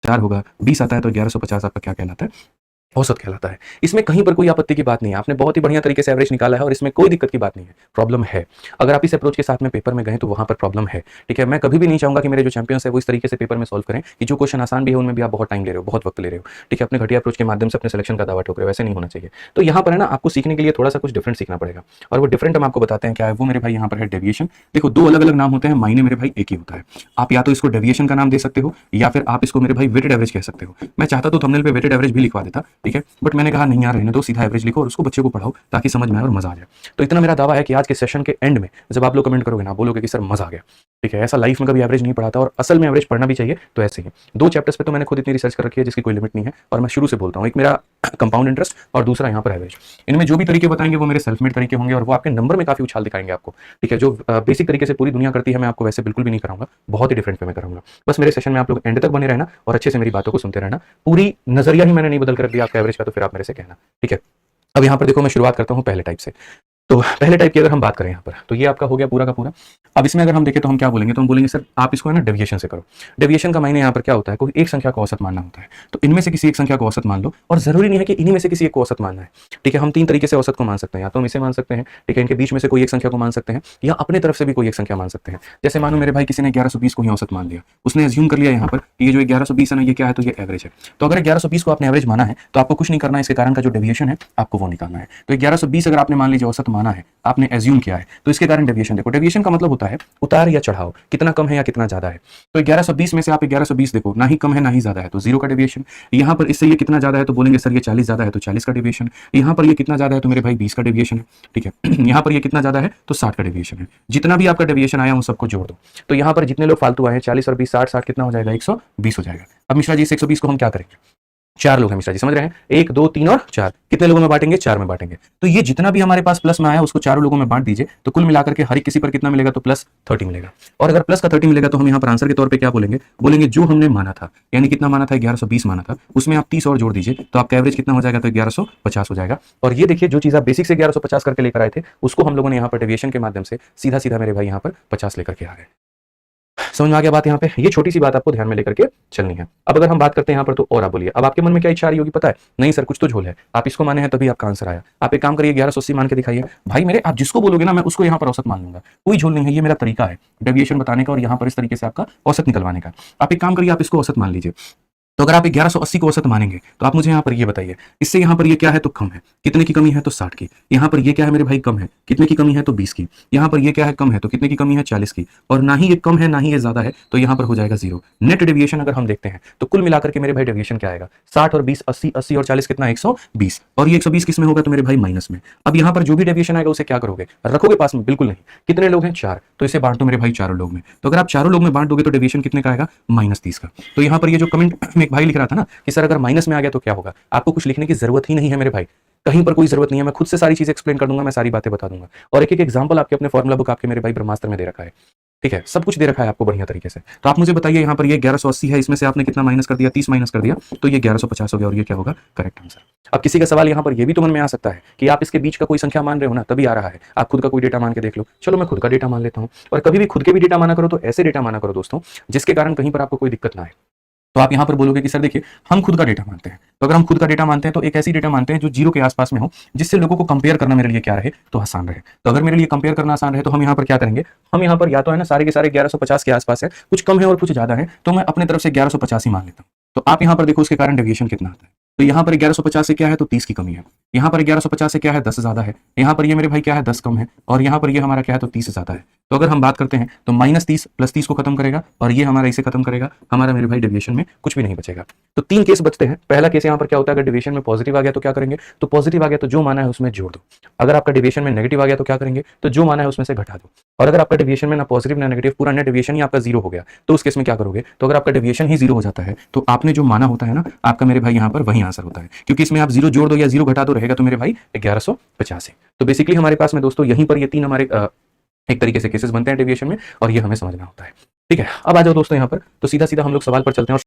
4 होगा, 20 आता है तो 1150 आपका क्या कहलाता है? औसत कहलाता है। इसमें कहीं पर कोई आपत्ति की बात नहीं है। आपने बहुत ही बढ़िया तरीके से एवरेज निकाला है और इसमें कोई दिक्कत की बात नहीं है। प्रॉब्लम है। अगर आप इस अप्रोच के साथ में पेपर में गए तो वहाँ पर प्रॉब्लम है। ठीक है? मैं कभी भी नहीं चाहूँगा कि मेरे जो चैंपियंस हैं वो इस तरीके से पेपर में सॉल्व करें कि जो क्वेश्चन आसान भी है उनमें भी आप बहुत टाइम ले रहे हो, बहुत वक्त ले रहे हो। ठीक है? अपने घटिया अप्रोच के माध्यम से अपने सिलेक्शन का दावा ठोक रहे हो, ऐसे नहीं होना चाहिए। तो यहाँ पर है ना आपको सीखने के लिए थोड़ा-सा कुछ डिफरेंट सीखना पड़ेगा और वो डिफरेंट हम आपको बताते हैं क्या है, वो मेरे भाई यहाँ पर है डेविएशन। देखो 2 अलग-अलग नाम होते हैं, मायने मेरे भाई एक ही होता है। आप या तो इसको डेविएशन का नाम दे सकते हो या फिर आप इसको मेरे भाई वेटेड एवरेज कह सकते हो। मैं चाहता तो थंबनेल पे वेटेड एवरेज भी लिखवा देता, ठीक है? बट मैंने कहा नहीं यार रहने दो, सीधा एवरेज लिखो और उसको बच्चे को पढ़ाओ ताकि समझ में आए और मजा आ जाए। तो इतना मेरा दावा है कि आज के सेशन के एंड में जब आप लोग कमेंट करोगे ना, बोलोगे कि सर मजा आ गया। ठीक है? ऐसा लाइफ में कभी एवरेज नहीं पढ़ाता और असल में एवरेज पढ़ना भी चाहिए, तो ऐसे ही। 2 चैप्टर्स पे तो मैंने खुद इतनी रिसर्च कर रखी है जिसकी कोई लिमिट नहीं है और मैं शुरू से बोलता हूँ। एक मेरा कंपाउंड इंटरेस्ट और दूसरा यहाँ पर एवरेज। इनमें जो भी तरीके बताएंगे वो मेरे सेल्फ मेड तरीके होंगे और वो आपके नंबर में काफी उछाल दिखाएंगे आपको। ठीक है? जो बेसिक तरीके से पूरी दुनिया करती है मैं आपको वैसे बिल्कुल भी नहीं कराऊंगा, बहुत ही डिफरेंट वे में कराऊंगा। बस मेरे सेशन में आप लोग एंड तक बने रहना और अच्छे से मेरी बातों को सुनते रहना। पूरी नजरिया ही मैंने नहीं बदल कर दिया आपका एवरेज का, तो फिर आप मेरे से कहना। ठीक है? अब यहाँ पर देखो मैं शुरुआत करता हूँ पहले टाइप से। तो पहले टाइप की अगर हम बात करें यहाँ पर, तो ये आपका हो गया पूरा का पूरा। अब इसमें अगर हम देखें तो हम क्या बोलेंगे, तो हम बोलेंगे सर आप इसको है ना डेविएशन से करो। डेविएशन का मायने यहाँ पर क्या होता है, कोई एक संख्या को औसत मानना होता है। तो इनमें से किसी एक संख्या को औसत मान लो और जरूरी नहीं है कि इन्हीं में से किसी एक को औसत मानना है। ठीक है? हम 3 तरीके से औसत को मान सकते हैं, या तो हम इसे मान सकते हैं, ठीक है, इनके बीच में से कोई एक संख्या को मान सकते हैं, या अपने तरफ से भी कोई एक संख्या मान सकते हैं। जैसे मानो मेरे भाई किसी ने 1120 को ही औसत मान लिया, उसने एज्यूम कर लिया यहाँ पर कि ये जो 1120 है ना ये क्या है, तो ये एवरेज है। तो अगर 1120 को आपने एवरेज माना है तो आपको कुछ नहीं करना है, इसके कारण का जो डेविएशन है आपको वो निकालना है। तो 1120 अगर आपने मान लीजिए औसत माना है, आपने एज्यूम किया है, तो इसके कारण डेविएशन देखो। डेविएशन का मतलब होता है उतार या चढ़ाव, कितना कम है या कितना ज्यादा है। तो 1120 में से आप 1120 देखो, ना ही कम है ना ही ज्यादा है, तो 0 का डेविएशन। यहाँ पर इससे ये कितना ज्यादा है तो बोलेंगे सर ये 40 ज्यादा है, तो 40 का डेविएशन। यहाँ पर ये कितना ज्यादा है तो मेरे भाई 20 का डेविएशन है। ठीक है? यहाँ पर ये कितना ज्यादा है तो 60 का डेविएशन है। जितना भी आपका डेविएशन आया उन सबको जोड़ दो। तो यहाँ पर जितने लोग फालतू आए हैं 40 और 20 60 60 कितना हो जाएगा, 120 हो जाएगा। अब मिश्रा जी इस 120 को हम क्या करेंगे, 4 लोग हैं मिश्रा जी, समझ रहे हैं? 1 2 3 और 4 कितने लोगों में बांटेंगे, 4 में बांटेंगे। तो ये जितना भी हमारे पास प्लस में आया उसको चारों लोगों में बांट दीजिए, तो कुल मिलाकर के हर एक किसी पर कितना मिलेगा, तो प्लस 30 मिलेगा। और अगर प्लस का 30 मिलेगा तो हम यहाँ पर आंसर के तौर पे क्या बोलेंगे, बोलेंगे जो हमने माना था, यानी कितना माना था, 1120 माना था, उसमें आप 30 और जोड़ दीजिए तो आपका एवरेज कितना हो जाएगा, तो 1150 हो जाएगा। और ये देखिए जो चीज आप बेसिक से 1150 करके लेकर आए थे उसको हम लोगों ने यहाँ पर डेविएशन के माध्यम से सीधा सीधा मेरे भाई यहाँ पर 50 लेकर के आ गए। समझ में आ गया बात यहाँ पे? ये छोटी सी बात आपको ध्यान में लेकर के चलनी है। अब अगर हम बात करते हैं यहाँ पर, तो और आप बोलिए अब आपके मन में क्या इच्छा आ रही होगी, पता है? नहीं सर कुछ तो झोल है, आप इसको माने हैं तभी आपका आंसर आया। आप एक काम करिए 1180 मान के दिखाइए। भाई मेरे आप जिसको बोलोगे ना मैं उसको यहाँ पर औसत मान लूंगा, कोई झोल नहीं है, ये मेरा तरीका है डेविएशन बताने का और यहाँ पर इस तरीके से आपका औसत निकलवाने का। आप एक काम करिए, आप इसको औसत मान लीजिए। तो अगर आप 1180 को औसत मानेंगे तो आप मुझे यहाँ पर ये बताइए, इससे यहाँ पर ये क्या है तो कम है, कितने की कमी है तो 60 की। यहाँ पर ये क्या है मेरे भाई, कम है, कितने की कमी है तो 20 की। यहाँ पर ये क्या है, कम है, तो कितने की कमी है, 40 की। और ना ही ये कम है ना ही ये ज्यादा है, तो यहाँ पर हो जाएगा 0। नेट डेविएशन अगर हम देखते हैं तो कुल मिलाकर के मेरे भाई डेविएशन क्या आएगा, 60 और 20 80, 80 और 40 कितना, 120। और ये 120 किस में होगा, तो मेरे भाई माइनस में। अब यहाँ पर जो भी डेविएशन आएगा उसे क्या करोगे, रखोगे पास में, बिल्कुल नहीं। कितने लोग हैं, 4, तो इसे बांट दो मेरे भाई चारों लोग में। तो अगर आप चारों लोग में बांट दोगे तो डेविएशन कितने का आएगा, -30 का। तो यहाँ पर ये जो कमेंट में एक भाई लिख रहा था ना कि सर अगर माइनस में आ गया तो क्या होगा, आपको कुछ लिखने की जरूरत ही नहीं है मेरे भाई, कहीं पर कोई जरूरत नहीं है। मैं खुद से सारी चीजें एक्सप्लेन कर दूंगा, मैं सारी बातें बता दूंगा और एक एक एग्जांपल आपके अपने फॉर्मुला बुक आपके मेरे भाई ब्रह्मास्त्र में दे रखा है। ठीक है? सब कुछ दे रखा है आपको बढ़िया तरीके से। तो आप मुझे बताइए यहाँ पर ये 1180 है, इसमें से आपने कितना माइनस कर दिया, 30 माइनस कर दिया, तो ये 1150 हो गया और ये क्या होगा, करेक्ट आंसर। अब किसी का सवाल यहाँ पर ये भी तो मन में आ सकता है कि आप इसके बीच का कोई संख्या मान रहे हो ना, तभी आ रहा है। आप खुद का कोई डेटा मान के देख लो। चलो मैं खुद का डेटा मान लेता हूँ। और कभी भी खुद के भी डेटा माना करो तो ऐसे डेटा माना करो दोस्तों जिसके कारण कहीं पर आपको कोई दिक्कत ना आए। तो आप यहाँ पर बोलोगे कि सर देखिए हम खुद का डेटा मानते हैं, तो अगर हम खुद का डेटा मानते हैं तो एक ऐसी डेटा मानते हैं जो 0 के आसपास में हो, जिससे लोगों को कंपेयर करना मेरे लिए क्या रहे, तो आसान रहे। तो अगर मेरे लिए कंपेयर करना आसान रहे तो हम यहाँ पर क्या करेंगे, हम यहाँ पर या तो है ना सारे के सारे 1150 के आसपास है, कुछ कम है और कुछ ज्यादा है, तो मैं अपने तरफ से 1150 ही मान लेता हूँ। तो आप यहाँ पर देखो उसके कारण डेविएशन कितना आता है। तो यहाँ पर 1150 से क्या है, तो 30 की कमी है। यहाँ पर 1150 से क्या है, 10 ज्यादा है। यहाँ पर ये मेरे भाई क्या है, 10 कम है। और यहाँ पर ये हमारा क्या है, तो 30 ज्यादा है। तो अगर हम बात करते हैं तो -30 + 30 को खत्म करेगा और ये हमारा इसे खत्म करेगा, हमारा मेरे भाई डेविएशन में कुछ भी नहीं बचेगा। तो 3 केस बचते हैं। पहला केस यहाँ पर क्या होता है, अगर डेविएशन में पॉजिटिव आ गया तो क्या करेंगे, तो पॉजिटिव आ गया तो जो माना है उसमें जोड़ दो। अगर आपका डेविएशन में नेगेटिव आ गया तो क्या करेंगे, तो जो माना है उसमें से घटा दो। और अगर आपका डेविएशन में ना पॉजिटिव ना नेगेटिव, पूरा नेट डेविएशन ही आपका 0 हो गया, तो उस केस में क्या करोगे, तो अगर आपका डेविएशन ही 0 हो जाता है तो आपने जो माना होता है ना आपका मेरे भाई यहाँ पर वही आंसर होता है, क्योंकि इसमें आप 0 जोड़ दो या 0 घटा दो रहेगा तो मेरे भाई 1150 है। तो बेसिकली हमारे पास में दोस्तों यहीं पर ये 3 हमारे एक तरीके से केसेस बनते हैं डेविएशन में और ये हमें समझना होता है। ठीक है? अब आ जाओ दोस्तों यहाँ पर, तो सीधा सीधा हम लोग सवाल पर चलते हैं। और